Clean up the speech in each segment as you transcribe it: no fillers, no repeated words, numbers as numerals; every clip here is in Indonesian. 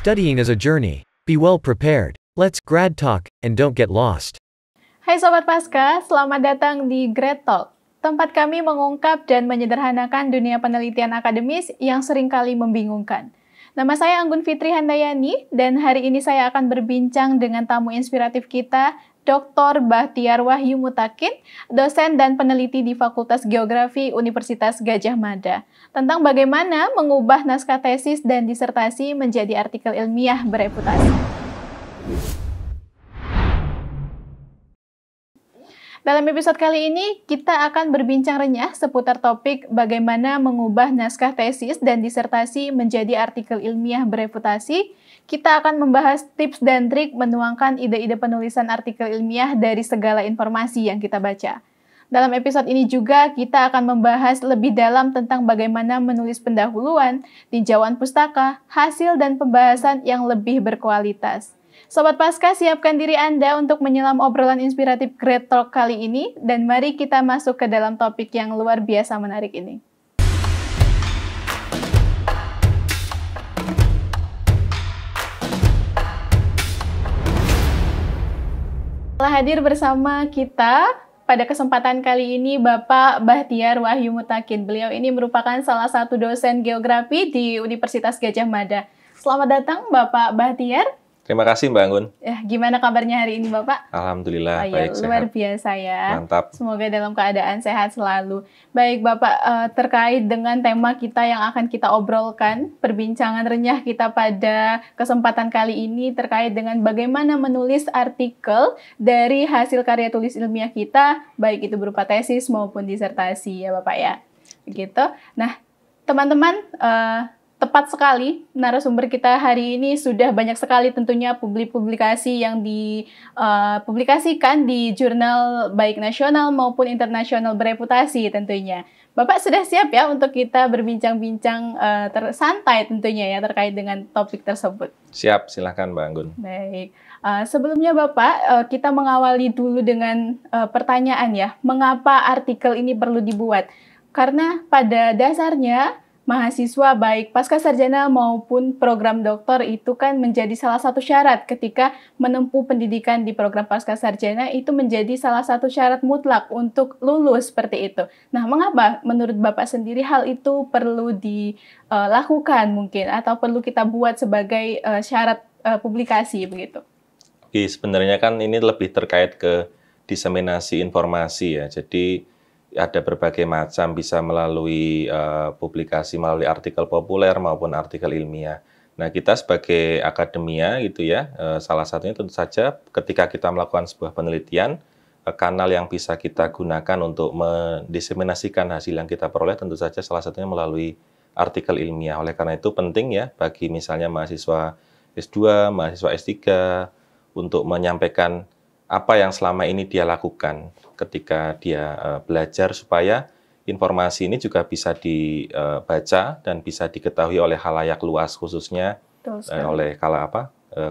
Studying is a journey. Be well prepared. Let's grad talk and don't get lost. Hai Sobat Paska, selamat datang di Grad Talk. Tempat kami mengungkap dan menyederhanakan dunia penelitian akademis yang seringkali membingungkan. Nama saya Anggun Fitri Handayani, dan hari ini saya akan berbincang dengan tamu inspiratif kita, Dr. Bahtiar Wahyu Mutakin, dosen dan peneliti di Fakultas Geografi Universitas Gadjah Mada, tentang bagaimana mengubah naskah tesis dan disertasi menjadi artikel ilmiah bereputasi. Dalam episode kali ini, kita akan berbincang renyah seputar topik bagaimana mengubah naskah tesis dan disertasi menjadi artikel ilmiah bereputasi. Kita akan membahas tips dan trik menuangkan ide-ide penulisan artikel ilmiah dari segala informasi yang kita baca. Dalam episode ini juga kita akan membahas lebih dalam tentang bagaimana menulis pendahuluan, tinjauan pustaka, hasil dan pembahasan yang lebih berkualitas. Sobat Paska, siapkan diri Anda untuk menyelam obrolan inspiratif Grad Talk kali ini, dan mari kita masuk ke dalam topik yang luar biasa menarik ini. Telah hadir bersama kita pada kesempatan kali ini Bapak Bahtiar Wahyu Mutakin. Beliau ini merupakan salah satu dosen geografi di Universitas Gadjah Mada. Selamat datang Bapak Bahtiar. Terima kasih Mbak Anggun. Gimana kabarnya hari ini Bapak? Alhamdulillah, baik, sehat. Luar biasa ya. Mantap. Semoga dalam keadaan sehat selalu. Baik Bapak, terkait dengan tema kita yang akan kita obrolkan, perbincangan renyah kita pada kesempatan kali ini terkait dengan bagaimana menulis artikel dari hasil karya tulis ilmiah kita, baik itu berupa tesis maupun disertasi ya Bapak ya. Begitu. Nah, teman-teman, tepat sekali, narasumber kita hari ini sudah banyak sekali tentunya publikasi yang dipublikasikan di jurnal baik nasional maupun internasional bereputasi tentunya. Bapak sudah siap ya untuk kita berbincang-bincang santai tentunya ya terkait dengan topik tersebut? Siap, silahkan Mbak Anggun. Baik, sebelumnya Bapak, kita mengawali dulu dengan pertanyaan ya, mengapa artikel ini perlu dibuat? Karena pada dasarnya, mahasiswa baik pasca sarjana maupun program doktor itu kan menjadi salah satu syarat ketika menempuh pendidikan di program pasca sarjana, itu menjadi salah satu syarat mutlak untuk lulus seperti itu. Nah, mengapa menurut Bapak sendiri hal itu perlu dilakukan mungkin atau perlu kita buat sebagai syarat publikasi begitu? Oke, sebenarnya kan ini lebih terkait ke diseminasi informasi ya. Jadi ada berbagai macam, bisa melalui publikasi, melalui artikel populer maupun artikel ilmiah. Nah, kita sebagai akademia gitu ya, salah satunya tentu saja ketika kita melakukan sebuah penelitian, kanal yang bisa kita gunakan untuk mendiseminasikan hasil yang kita peroleh tentu saja salah satunya melalui artikel ilmiah. Oleh karena itu penting ya bagi misalnya mahasiswa S2, mahasiswa S3 untuk menyampaikan apa yang selama ini dia lakukan ketika dia belajar supaya informasi ini juga bisa dibaca dan bisa diketahui oleh khalayak luas khususnya oleh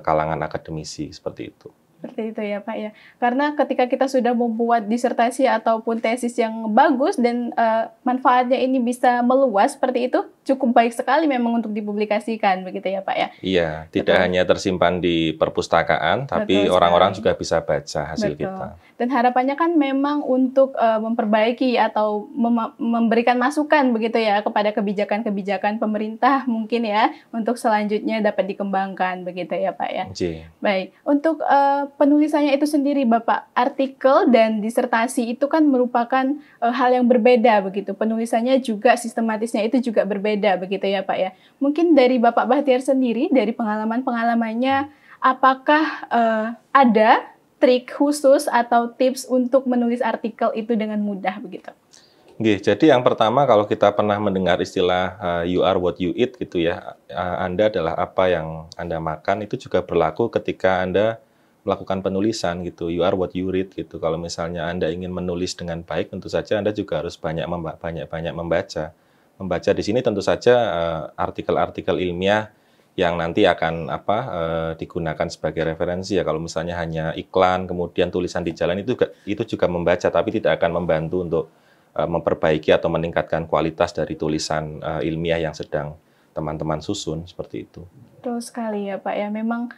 kalangan akademisi seperti itu. Seperti itu ya Pak ya. Karena ketika kita sudah membuat disertasi ataupun tesis yang bagus dan manfaatnya ini bisa meluas seperti itu, cukup baik sekali memang untuk dipublikasikan begitu ya Pak ya. Iya, tidak hanya tersimpan di perpustakaan, tapi orang-orang juga bisa baca hasil kita. Dan harapannya kan memang untuk memperbaiki atau memberikan masukan begitu ya kepada kebijakan-kebijakan pemerintah mungkin ya untuk selanjutnya dapat dikembangkan begitu ya Pak ya. Baik, untuk penulisannya itu sendiri Bapak, artikel dan disertasi itu kan merupakan hal yang berbeda begitu. Penulisannya juga sistematisnya itu juga berbeda begitu ya Pak ya. Mungkin dari Bapak Bahtiar sendiri, dari pengalaman-pengalamannya, apakah ada trik khusus atau tips untuk menulis artikel itu dengan mudah begitu? Jadi yang pertama kalau kita pernah mendengar istilah you are what you eat gitu ya, Anda adalah apa yang Anda makan, itu juga berlaku ketika Anda melakukan penulisan gitu, you are what you read gitu. Kalau misalnya Anda ingin menulis dengan baik, tentu saja Anda juga harus banyak membaca. Membaca di sini tentu saja artikel-artikel ilmiah yang nanti akan digunakan sebagai referensi ya. Kalau misalnya hanya iklan, kemudian tulisan di jalan itu juga membaca, tapi tidak akan membantu untuk memperbaiki atau meningkatkan kualitas dari tulisan ilmiah yang sedang teman-teman susun seperti itu. Betul sekali ya Pak ya, memang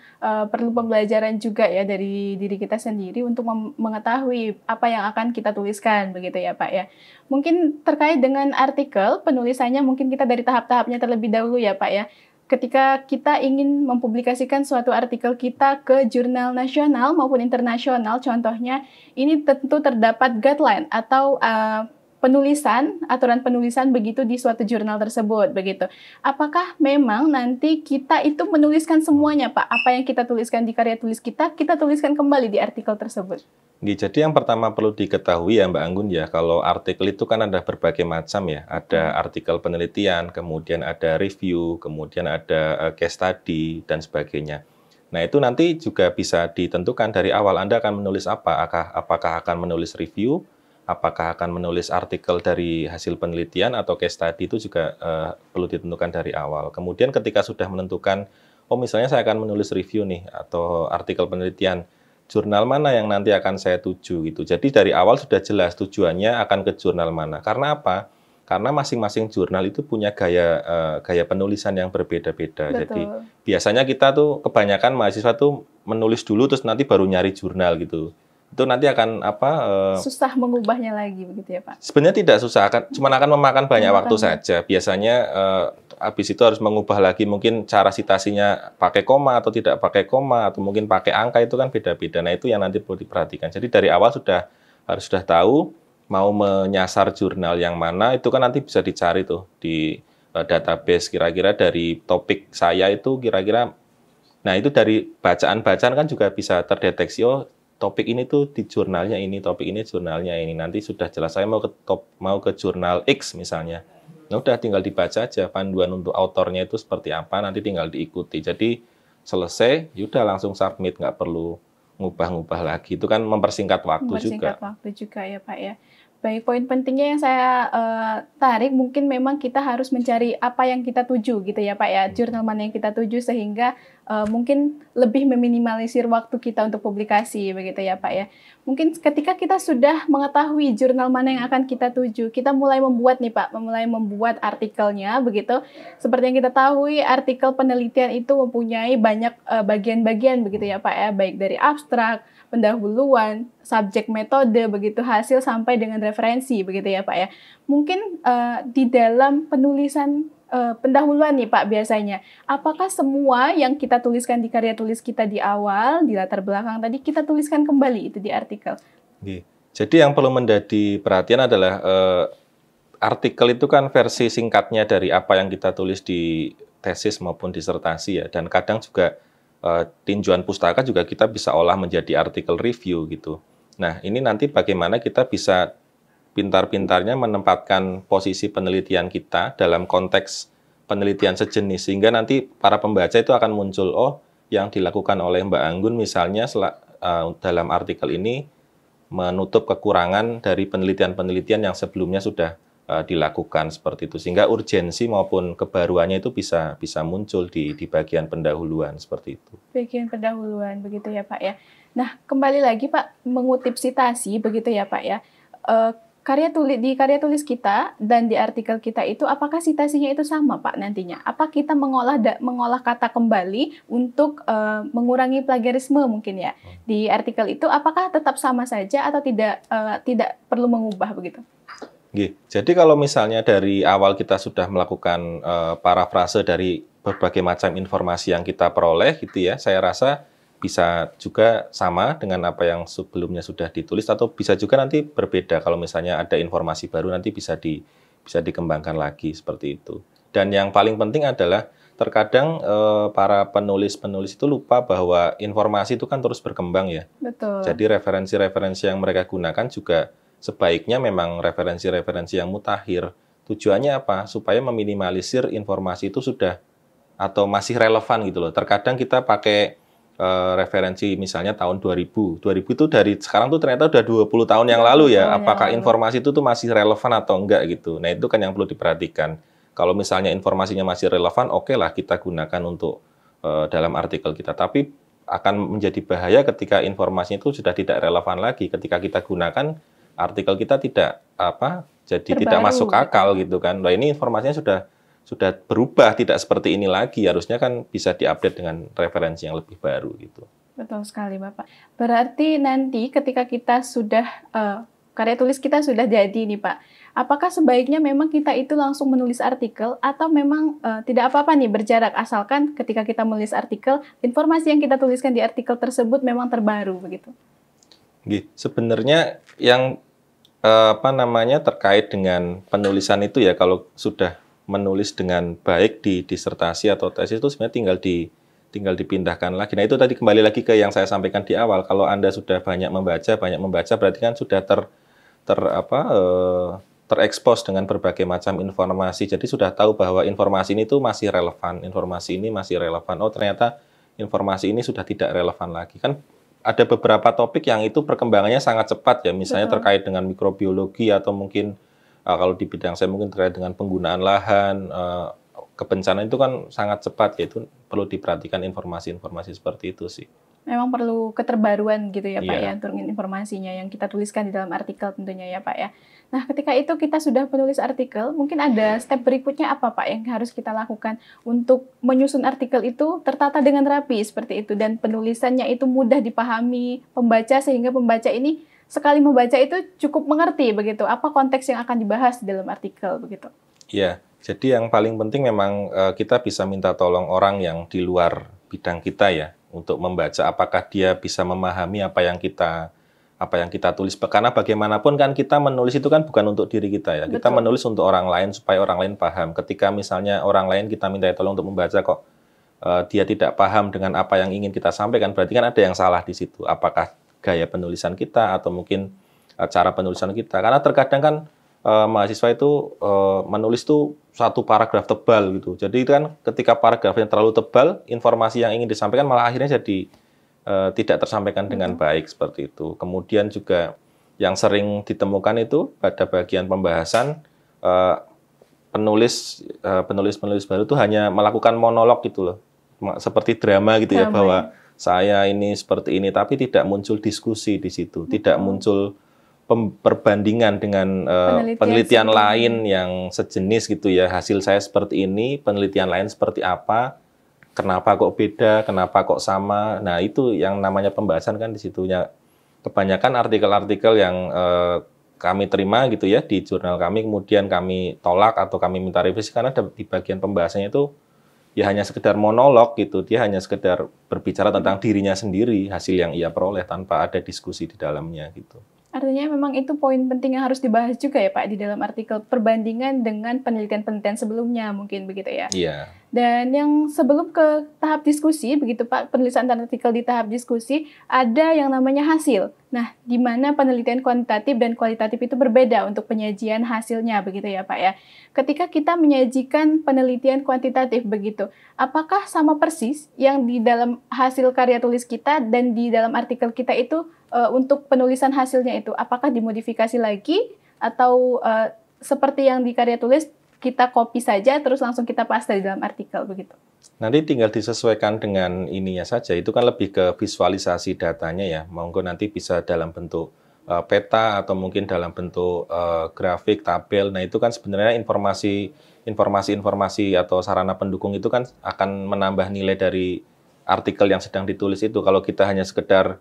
perlu pembelajaran juga ya dari diri kita sendiri untuk mengetahui apa yang akan kita tuliskan begitu ya Pak ya. Mungkin terkait dengan artikel, penulisannya mungkin kita dari tahap-tahapnya terlebih dahulu ya Pak ya. Ketika kita ingin mempublikasikan suatu artikel kita ke jurnal nasional maupun internasional, contohnya ini tentu terdapat guideline atau aturan penulisan begitu di suatu jurnal tersebut begitu. Apakah memang nanti kita itu menuliskan semuanya Pak? Apa yang kita tuliskan di karya tulis kita tuliskan kembali di artikel tersebut? Jadi yang pertama perlu diketahui ya Mbak Anggun ya, kalau artikel itu kan ada berbagai macam ya. Ada artikel penelitian, kemudian ada review, kemudian ada case study, dan sebagainya. Nah itu nanti juga bisa ditentukan dari awal Anda akan menulis apa. Apakah akan menulis review, apakah akan menulis artikel dari hasil penelitian atau case study, itu juga perlu ditentukan dari awal. Kemudian ketika sudah menentukan, oh misalnya saya akan menulis review nih, atau artikel penelitian, jurnal mana yang nanti akan saya tuju gitu. Jadi dari awal sudah jelas tujuannya akan ke jurnal mana. Karena apa? Karena masing-masing jurnal itu punya gaya penulisan yang berbeda-beda. Jadi biasanya kita tuh kebanyakan mahasiswa tuh menulis dulu terus nanti baru nyari jurnal gitu. Itu nanti akan susah mengubahnya lagi begitu ya Pak? Sebenarnya tidak susah, cuma akan memakan banyak waktu saja. Biasanya habis itu harus mengubah lagi, mungkin cara citasinya pakai koma atau tidak pakai koma, atau mungkin pakai angka, itu kan beda-beda. Nah itu yang nanti perlu diperhatikan. Jadi dari awal harus sudah tahu mau menyasar jurnal yang mana, itu kan nanti bisa dicari tuh di database, kira-kira dari topik saya itu kira-kira. Nah itu dari bacaan-bacaan kan juga bisa terdeteksi, oh topik ini tuh di jurnalnya ini, topik ini jurnalnya ini. Nanti sudah jelas saya mau ke jurnal X misalnya. Nah, udah tinggal dibaca aja panduan untuk autornya itu seperti apa, nanti tinggal diikuti. Jadi selesai, yaudah langsung submit, nggak perlu ngubah-ngubah lagi. Itu kan mempersingkat waktu juga. Mempersingkat waktu juga ya Pak ya. Baik, poin pentingnya yang saya tarik mungkin memang kita harus mencari apa yang kita tuju gitu ya Pak ya, jurnal mana yang kita tuju sehingga mungkin lebih meminimalisir waktu kita untuk publikasi begitu ya Pak ya. Mungkin ketika kita sudah mengetahui jurnal mana yang akan kita tuju, kita mulai membuat nih Pak, membuat artikelnya begitu. Seperti yang kita tahu, artikel penelitian itu mempunyai banyak bagian-bagian begitu ya Pak ya, baik dari abstrak, pendahuluan, subjek, metode, begitu hasil sampai dengan referensi begitu ya Pak ya. Mungkin di dalam penulisan pendahuluan nih Pak biasanya, apakah semua yang kita tuliskan di karya tulis kita di awal, di latar belakang tadi kita tuliskan kembali itu di artikel? Jadi yang perlu menjadi perhatian adalah artikel itu kan versi singkatnya dari apa yang kita tulis di tesis maupun disertasi ya, dan kadang juga tinjauan pustaka juga kita bisa olah menjadi artikel review gitu. Nah, ini nanti bagaimana kita bisa pintar-pintarnya menempatkan posisi penelitian kita dalam konteks penelitian sejenis, sehingga nanti para pembaca itu akan muncul, oh yang dilakukan oleh Mbak Anggun misalnya dalam artikel ini menutup kekurangan dari penelitian-penelitian yang sebelumnya sudah dilakukan seperti itu, sehingga urgensi maupun kebaruannya itu bisa muncul di bagian pendahuluan seperti itu. Bagian pendahuluan begitu ya Pak ya. Nah kembali lagi Pak, mengutip sitasi begitu ya Pak ya. Di karya tulis kita dan di artikel kita itu apakah citasinya itu sama Pak nantinya? Apa kita mengolah kata kembali untuk mengurangi plagiarisme mungkin ya di artikel itu? Apakah tetap sama saja atau tidak perlu mengubah begitu? Jadi kalau misalnya dari awal kita sudah melakukan parafrase dari berbagai macam informasi yang kita peroleh gitu ya, saya rasa bisa juga sama dengan apa yang sebelumnya sudah ditulis, atau bisa juga nanti berbeda kalau misalnya ada informasi baru nanti bisa dikembangkan lagi seperti itu. Dan yang paling penting adalah terkadang para penulis itu lupa bahwa informasi itu kan terus berkembang ya. Betul. Jadi referensi-referensi yang mereka gunakan juga sebaiknya memang referensi-referensi yang mutakhir. Tujuannya apa? Supaya meminimalisir informasi itu sudah atau masih relevan gitu loh. Terkadang kita pakai referensi misalnya tahun 2000 itu dari sekarang tuh ternyata udah 20 tahun yang lalu ya. Apakah informasi itu tuh masih relevan atau enggak gitu. Nah itu kan yang perlu diperhatikan. Kalau misalnya informasinya masih relevan, oke lah kita gunakan untuk dalam artikel kita. Tapi akan menjadi bahaya ketika informasinya itu sudah tidak relevan lagi. Ketika kita gunakan, artikel kita tidak masuk akal gitu kan. Nah ini informasinya sudah berubah, tidak seperti ini lagi. Harusnya kan bisa diupdate dengan referensi yang lebih baru gitu. Betul sekali, Bapak. Berarti nanti ketika kita sudah karya tulis kita sudah jadi nih, Pak. Apakah sebaiknya memang kita itu langsung menulis artikel atau memang tidak apa-apa nih berjarak, asalkan ketika kita menulis artikel, informasi yang kita tuliskan di artikel tersebut memang terbaru begitu? Sebenarnya yang terkait dengan penulisan itu ya, kalau sudah menulis dengan baik di disertasi atau tesis itu sebenarnya tinggal dipindahkan lagi. Nah, itu tadi kembali lagi ke yang saya sampaikan di awal. Kalau Anda sudah banyak membaca berarti kan sudah terekspos dengan berbagai macam informasi. Jadi sudah tahu bahwa informasi ini tuh masih relevan, informasi ini masih relevan. Oh, ternyata informasi ini sudah tidak relevan lagi. Kan ada beberapa topik yang itu perkembangannya sangat cepat ya, misalnya terkait dengan mikrobiologi atau mungkin kalau di bidang saya mungkin terkait dengan penggunaan lahan, kebencanaan itu kan sangat cepat ya, itu perlu diperhatikan informasi-informasi seperti itu sih. Memang perlu keterbaruan gitu ya Pak ya, untuk informasinya yang kita tuliskan di dalam artikel tentunya ya Pak ya. Nah, ketika itu kita sudah menulis artikel, mungkin ada step berikutnya apa Pak yang harus kita lakukan untuk menyusun artikel itu tertata dengan rapi seperti itu dan penulisannya itu mudah dipahami pembaca sehingga pembaca ini sekali membaca itu cukup mengerti begitu apa konteks yang akan dibahas di dalam artikel begitu. Iya, jadi yang paling penting memang kita bisa minta tolong orang yang di luar bidang kita ya untuk membaca apakah dia bisa memahami apa yang kita tulis. Karena bagaimanapun kan kita menulis itu kan bukan untuk diri kita ya. Betul. Kita menulis untuk orang lain supaya orang lain paham. Ketika misalnya orang lain kita minta tolong untuk membaca kok dia tidak paham dengan apa yang ingin kita sampaikan, berarti kan ada yang salah di situ. Apakah gaya penulisan kita atau mungkin cara penulisan kita. Karena terkadang kan mahasiswa itu menulis tuh satu paragraf tebal gitu. Jadi itu kan ketika paragrafnya terlalu tebal, informasi yang ingin disampaikan malah akhirnya jadi tidak tersampaikan dengan baik seperti itu. Kemudian juga yang sering ditemukan itu pada bagian pembahasan penulis baru itu hanya melakukan monolog gitu loh, seperti drama gitu ya, bahwa saya ini seperti ini, tapi tidak muncul diskusi di situ, tidak muncul perbandingan dengan penelitian lain yang sejenis gitu ya. Hasil saya seperti ini, penelitian lain seperti apa, kenapa kok beda, kenapa kok sama. Nah, itu yang namanya pembahasan kan di situnya. Kebanyakan artikel-artikel yang kami terima gitu ya di jurnal kami, kemudian kami tolak atau kami minta revisi karena di bagian pembahasannya itu ya hanya sekedar monolog gitu. Dia hanya sekedar berbicara tentang dirinya sendiri, hasil yang ia peroleh tanpa ada diskusi di dalamnya gitu. Artinya memang itu poin penting yang harus dibahas juga ya Pak di dalam artikel, perbandingan dengan penelitian-penelitian sebelumnya mungkin begitu ya. Iya. Dan yang sebelum ke tahap diskusi begitu Pak, penulisan artikel di tahap diskusi ada yang namanya hasil. Nah, di mana penelitian kuantitatif dan kualitatif itu berbeda untuk penyajian hasilnya begitu ya Pak ya. Ketika kita menyajikan penelitian kuantitatif begitu, apakah sama persis yang di dalam hasil karya tulis kita dan di dalam artikel kita itu untuk penulisan hasilnya itu, apakah dimodifikasi lagi atau seperti yang di karya tulis kita copy saja terus langsung kita paste di dalam artikel begitu? Nanti tinggal disesuaikan dengan ininya saja, itu kan lebih ke visualisasi datanya ya, monggo nanti bisa dalam bentuk peta atau mungkin dalam bentuk grafik, tabel. Nah itu kan sebenarnya informasi atau sarana pendukung itu kan akan menambah nilai dari artikel yang sedang ditulis itu. Kalau kita hanya sekedar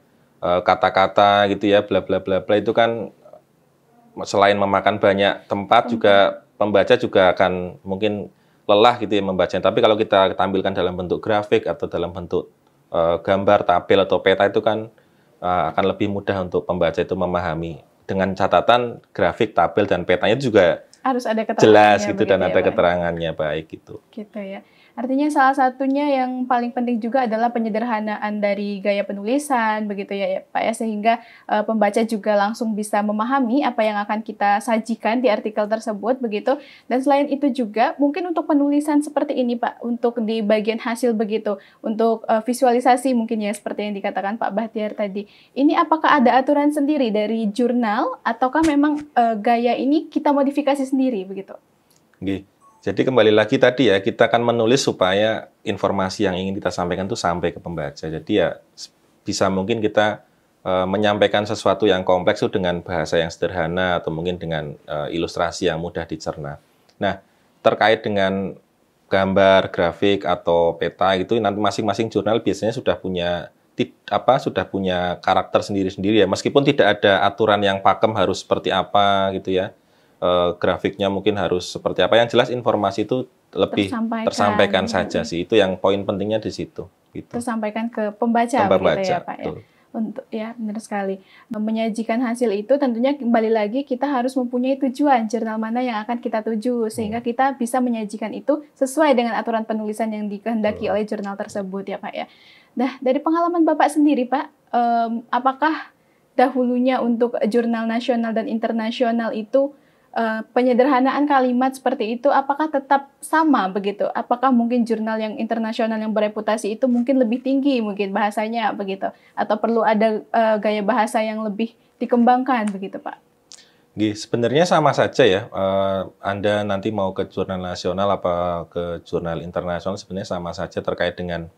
kata-kata gitu ya, bla bla bla bla, itu kan selain memakan banyak tempat juga pembaca juga akan mungkin lelah gitu ya membacanya. Tapi kalau kita tampilkan dalam bentuk grafik atau dalam bentuk gambar, tabel atau peta itu kan akan lebih mudah untuk pembaca itu memahami. Dengan catatan grafik, tabel dan petanya itu juga harus ada jelas gitu dan ada keterangannya baik gitu. Gitu ya. Artinya salah satunya yang paling penting juga adalah penyederhanaan dari gaya penulisan begitu ya Pak ya, sehingga pembaca juga langsung bisa memahami apa yang akan kita sajikan di artikel tersebut begitu. Dan selain itu juga mungkin untuk penulisan seperti ini Pak, untuk di bagian hasil begitu, untuk visualisasi mungkin ya seperti yang dikatakan Pak Bahtiar tadi. Ini apakah ada aturan sendiri dari jurnal ataukah memang gaya ini kita modifikasi sendiri begitu? Oke. Jadi kembali lagi tadi ya, kita akan menulis supaya informasi yang ingin kita sampaikan itu sampai ke pembaca. Jadi ya bisa mungkin kita menyampaikan sesuatu yang kompleks itu dengan bahasa yang sederhana atau mungkin dengan ilustrasi yang mudah dicerna. Nah, terkait dengan gambar, grafik atau peta gitu nanti masing-masing jurnal biasanya sudah punya karakter sendiri-sendiri ya. Meskipun tidak ada aturan yang pakem harus seperti apa gitu ya. Grafiknya mungkin harus seperti apa. Yang jelas informasi itu lebih tersampaikan saja sih. Itu yang poin pentingnya di situ. Gitu. Tersampaikan ke pembaca begitu ya Pak ya. Untuk ya benar sekali. Menyajikan hasil itu tentunya kembali lagi kita harus mempunyai tujuan jurnal mana yang akan kita tuju sehingga kita bisa menyajikan itu sesuai dengan aturan penulisan yang dikehendaki oleh jurnal tersebut ya Pak ya. Nah, dari pengalaman Bapak sendiri Pak, apakah dahulunya untuk jurnal nasional dan internasional itu penyederhanaan kalimat seperti itu apakah tetap sama begitu? Apakah mungkin jurnal yang internasional yang bereputasi itu mungkin lebih tinggi mungkin bahasanya begitu? Atau perlu ada gaya bahasa yang lebih dikembangkan begitu Pak? Sebenarnya sama saja ya. Anda nanti mau ke jurnal nasional apa ke jurnal internasional sebenarnya sama saja terkait dengan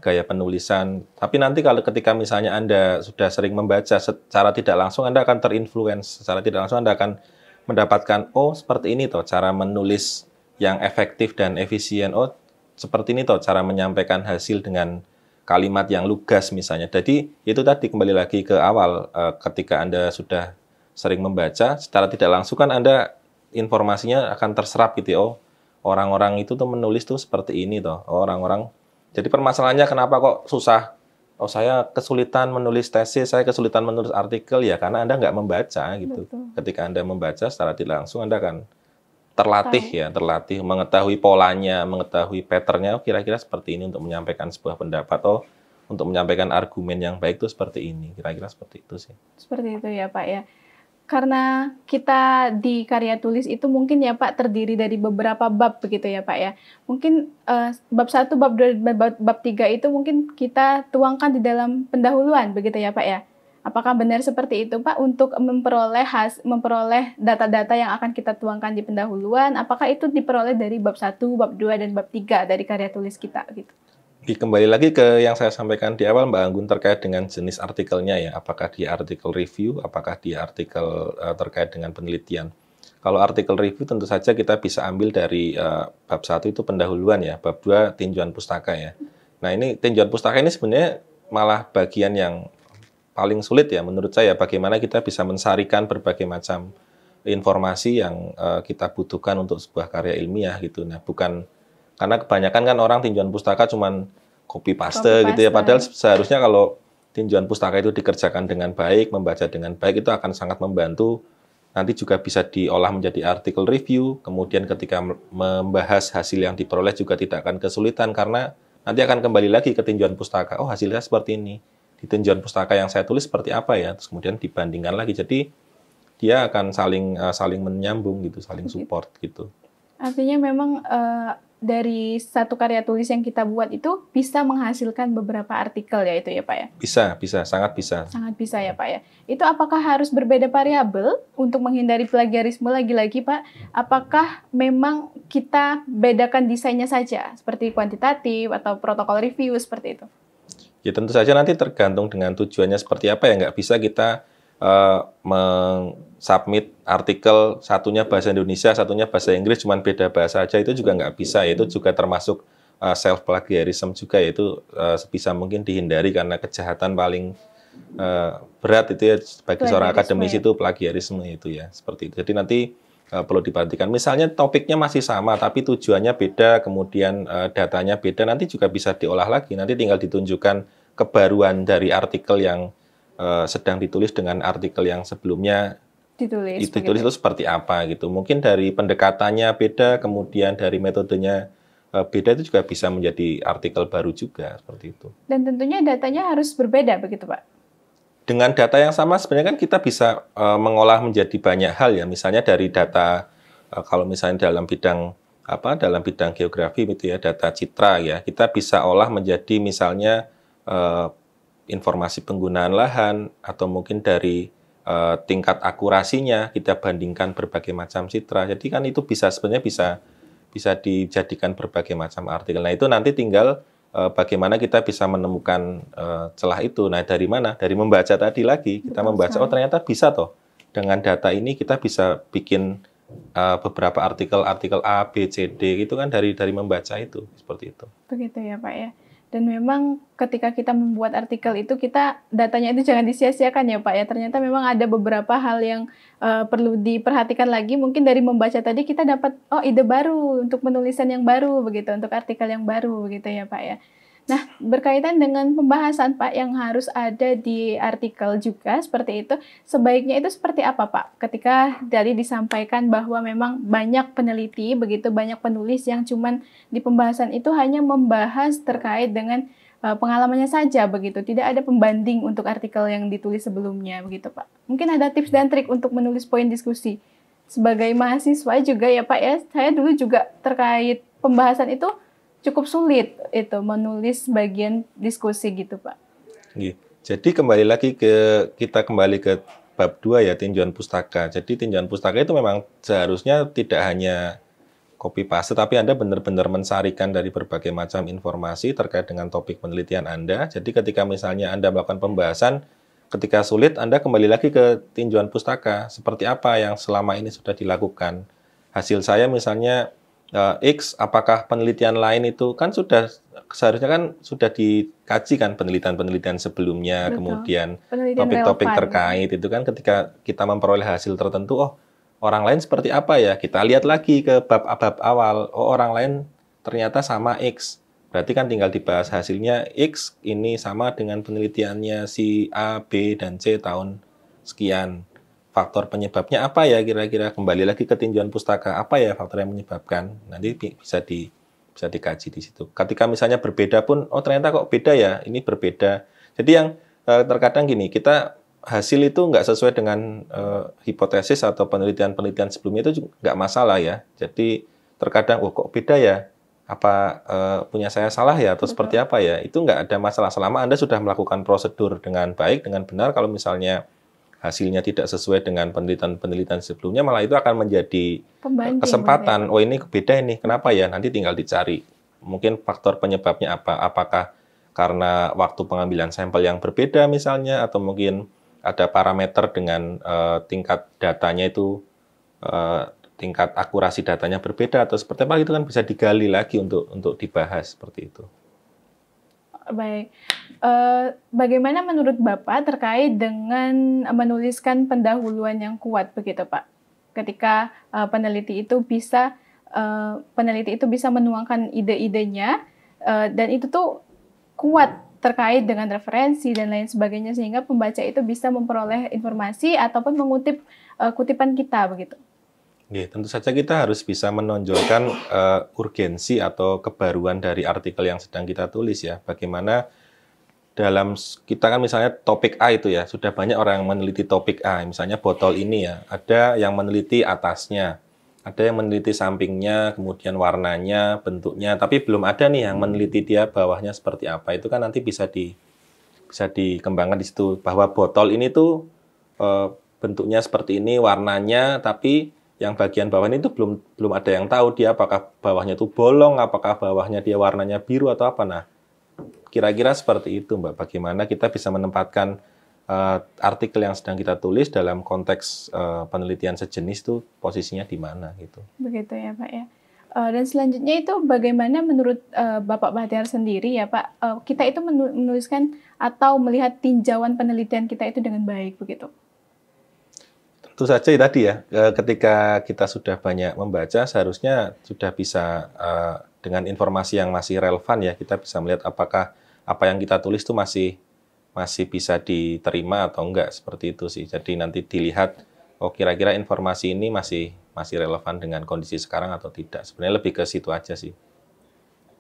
gaya penulisan. Tapi nanti kalau ketika misalnya Anda sudah sering membaca secara tidak langsung Anda akan terinfluence. Secara tidak langsung Anda akan mendapatkan, oh seperti ini toh cara menulis yang efektif dan efisien, oh seperti ini toh cara menyampaikan hasil dengan kalimat yang lugas misalnya. Jadi itu tadi kembali lagi ke awal, ketika Anda sudah sering membaca, secara tidak langsung kan Anda informasinya akan terserap gitu ya, oh orang-orang itu tuh menulis tuh seperti ini toh, oh, orang-orang. Jadi permasalahannya kenapa kok susah? Oh saya kesulitan menulis tesis, saya kesulitan menulis artikel ya karena Anda nggak membaca gitu. Betul. Ketika Anda membaca secara tidak langsung Anda akan terlatih mengetahui polanya, mengetahui patternnya. Oh kira-kira seperti ini untuk menyampaikan sebuah pendapat. Oh untuk menyampaikan argumen yang baik itu seperti ini. Kira-kira seperti itu sih. Seperti itu ya Pak ya. Karena kita di karya tulis itu mungkin ya Pak terdiri dari beberapa bab begitu ya Pak ya. Mungkin bab 1, bab 2, bab 3 itu mungkin kita tuangkan di dalam pendahuluan begitu ya Pak ya. Apakah benar seperti itu Pak untuk memperoleh data-data yang akan kita tuangkan di pendahuluan? Apakah itu diperoleh dari bab 1, bab 2, dan bab 3 dari karya tulis kita gitu? Kembali lagi ke yang saya sampaikan di awal Mbak Anggun terkait dengan jenis artikelnya ya, apakah dia artikel review, apakah dia artikel terkait dengan penelitian. Kalau artikel review tentu saja kita bisa ambil dari bab 1 itu pendahuluan ya, bab 2 tinjauan pustaka ya. Nah ini tinjauan pustaka ini sebenarnya malah bagian yang paling sulit ya menurut saya, bagaimana kita bisa mensarikan berbagai macam informasi yang kita butuhkan untuk sebuah karya ilmiah gitu. Nah bukan karena kebanyakan kan orang tinjauan pustaka cuman copy paste gitu ya. Padahal seharusnya kalau tinjauan pustaka itu dikerjakan dengan baik, membaca dengan baik, itu akan sangat membantu. Nanti juga bisa diolah menjadi artikel review. Kemudian ketika membahas hasil yang diperoleh juga tidak akan kesulitan. Karena nanti akan kembali lagi ke tinjauan pustaka. Oh hasilnya seperti ini. Di tinjauan pustaka yang saya tulis seperti apa ya. Terus kemudian dibandingkan lagi. Jadi dia akan saling menyambung gitu, saling support gitu. Artinya memang dari satu karya tulis yang kita buat itu bisa menghasilkan beberapa artikel ya itu ya Pak ya? Bisa, sangat bisa. Sangat bisa ya Pak ya. Itu apakah harus berbeda variabel untuk menghindari plagiarisme lagi-lagi Pak? Apakah memang kita bedakan desainnya saja seperti kuantitatif atau protokol review seperti itu? Ya tentu saja nanti tergantung dengan tujuannya seperti apa ya. Nggak bisa kita submit artikel satunya bahasa Indonesia, satunya bahasa Inggris, cuman beda bahasa aja itu juga nggak bisa. Itu juga termasuk self plagiarism juga, yaitu sebisa mungkin dihindari karena kejahatan paling berat itu ya bagi seorang akademisi itu plagiarisme itu ya seperti itu. Jadi nanti perlu diperhatikan. Misalnya topiknya masih sama tapi tujuannya beda, kemudian datanya beda, nanti juga bisa diolah lagi. Nanti tinggal ditunjukkan kebaruan dari artikel yang sedang ditulis dengan artikel yang sebelumnya ditulis itu seperti apa gitu. Mungkin dari pendekatannya beda, kemudian dari metodenya beda, itu juga bisa menjadi artikel baru juga seperti itu. Dan tentunya datanya harus berbeda begitu Pak? Dengan data yang sama sebenarnya kan kita bisa mengolah menjadi banyak hal ya. Misalnya dari data kalau misalnya dalam bidang geografi gitu ya, data citra ya, kita bisa olah menjadi misalnya informasi penggunaan lahan, atau mungkin dari tingkat akurasinya kita bandingkan berbagai macam citra. Jadi kan itu sebenarnya bisa dijadikan berbagai macam artikel. Nah itu nanti tinggal bagaimana kita bisa menemukan celah itu. Nah dari mana? Dari membaca tadi lagi. Kita membaca, oh ternyata bisa toh. Dengan data ini kita bisa bikin beberapa artikel A, B, C, D itu kan dari membaca itu seperti itu. Begitu ya Pak ya. Dan memang ketika kita membuat artikel itu datanya itu jangan disia-siakan ya Pak ya. Ternyata memang ada beberapa hal yang perlu diperhatikan lagi. Mungkin dari membaca tadi kita dapat ide baru untuk penulisan yang baru begitu, untuk artikel yang baru begitu ya Pak ya. Nah, berkaitan dengan pembahasan Pak yang harus ada di artikel juga seperti itu, sebaiknya itu seperti apa Pak? Ketika tadi disampaikan bahwa memang banyak peneliti, begitu banyak penulis yang cuman di pembahasan itu hanya membahas terkait dengan pengalamannya saja begitu, tidak ada pembanding untuk artikel yang ditulis sebelumnya begitu Pak. Mungkin ada tips dan trik untuk menulis poin diskusi. Sebagai mahasiswa juga ya Pak ya, saya dulu juga terkait pembahasan itu cukup sulit itu menulis bagian diskusi gitu Pak. Jadi kita kembali ke bab 2 ya, tinjauan pustaka. Jadi tinjauan pustaka itu memang seharusnya tidak hanya copy paste, tapi Anda benar-benar mensarikan dari berbagai macam informasi terkait dengan topik penelitian Anda. Jadi ketika misalnya Anda melakukan pembahasan, ketika sulit Anda kembali lagi ke tinjauan pustaka. Seperti apa yang selama ini sudah dilakukan. Hasil saya misalnya X, apakah penelitian lain itu kan seharusnya kan sudah dikaji kan penelitian-penelitian sebelumnya. Betul. Kemudian topik-topik terkait itu kan ketika kita memperoleh hasil tertentu, orang lain seperti apa ya, kita lihat lagi ke bab awal, orang lain ternyata sama X, berarti kan tinggal dibahas hasilnya X ini sama dengan penelitiannya si A, B, dan C tahun sekian. Faktor penyebabnya apa ya kira-kira, kembali lagi ke tinjauan pustaka, apa ya faktor yang menyebabkan, nanti bisa dikaji di situ. Ketika misalnya berbeda pun, ternyata kok beda ya, ini berbeda. Jadi yang terkadang gini, kita hasil itu nggak sesuai dengan hipotesis atau penelitian-penelitian sebelumnya itu nggak masalah ya. Jadi terkadang, kok beda ya, apa punya saya salah ya, atau seperti apa ya, itu nggak ada masalah selama Anda sudah melakukan prosedur dengan baik, dengan benar. Kalau misalnya hasilnya tidak sesuai dengan penelitian sebelumnya, malah itu akan menjadi kesempatan. Ini beda ini, kenapa ya? Nanti tinggal dicari. Mungkin faktor penyebabnya apa? Apakah karena waktu pengambilan sampel yang berbeda misalnya, atau mungkin ada parameter dengan tingkat datanya itu, tingkat akurasi datanya berbeda, atau seperti apa, itu kan bisa digali lagi untuk dibahas seperti itu. Baik. Bagaimana menurut Bapak terkait dengan menuliskan pendahuluan yang kuat begitu Pak? Ketika peneliti itu bisa menuangkan ide-idenya dan itu tuh kuat terkait dengan referensi dan lain sebagainya, sehingga pembaca itu bisa memperoleh informasi ataupun mengutip kutipan kita begitu. Tentu saja kita harus bisa menonjolkan urgensi atau kebaruan dari artikel yang sedang kita tulis ya. Bagaimana kita kan misalnya topik A itu ya, sudah banyak orang yang meneliti topik A, misalnya botol ini ya, ada yang meneliti atasnya, ada yang meneliti sampingnya, kemudian warnanya, bentuknya, tapi belum ada nih yang meneliti dia bawahnya seperti apa. Itu kan nanti bisa dikembangkan di situ, bahwa botol ini tuh bentuknya seperti ini, warnanya, tapi yang bagian bawah ini tuh belum ada yang tahu dia apakah bawahnya itu bolong, apakah bawahnya dia warnanya biru atau apa. Nah, kira-kira seperti itu Mbak, bagaimana kita bisa menempatkan artikel yang sedang kita tulis dalam konteks penelitian sejenis itu posisinya di mana gitu. Begitu ya Pak ya. Dan selanjutnya itu bagaimana menurut Bapak Bahtiar sendiri ya Pak, kita itu menuliskan atau melihat tinjauan penelitian kita itu dengan baik begitu? Tentu saja tadi ya, ketika kita sudah banyak membaca, seharusnya sudah bisa dengan informasi yang masih relevan ya, kita bisa melihat apakah apa yang kita tulis itu masih bisa diterima atau enggak, seperti itu sih. Jadi nanti dilihat, kira-kira informasi ini masih relevan dengan kondisi sekarang atau tidak. Sebenarnya lebih ke situ aja sih.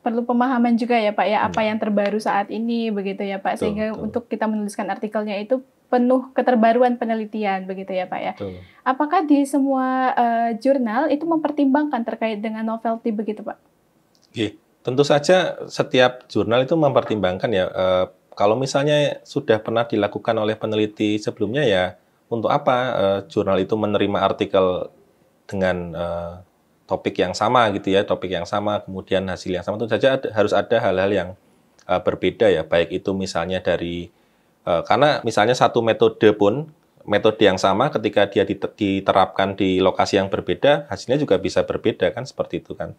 Perlu pemahaman juga ya Pak ya, apa yang terbaru saat ini begitu ya Pak, sehingga betul. Untuk kita menuliskan artikelnya itu penuh keterbaruan penelitian begitu ya Pak ya. Betul. Apakah di semua jurnal itu mempertimbangkan terkait dengan novelty begitu Pak? Tentu saja setiap jurnal itu mempertimbangkan ya. Kalau misalnya sudah pernah dilakukan oleh peneliti sebelumnya ya, untuk apa jurnal itu menerima artikel dengan topik yang sama gitu ya, topik yang sama, kemudian hasil yang sama. Tentu saja harus ada hal-hal yang berbeda ya, baik itu misalnya dari karena misalnya satu metode pun metode yang sama ketika dia diterapkan di lokasi yang berbeda, hasilnya juga bisa berbeda kan, seperti itu kan.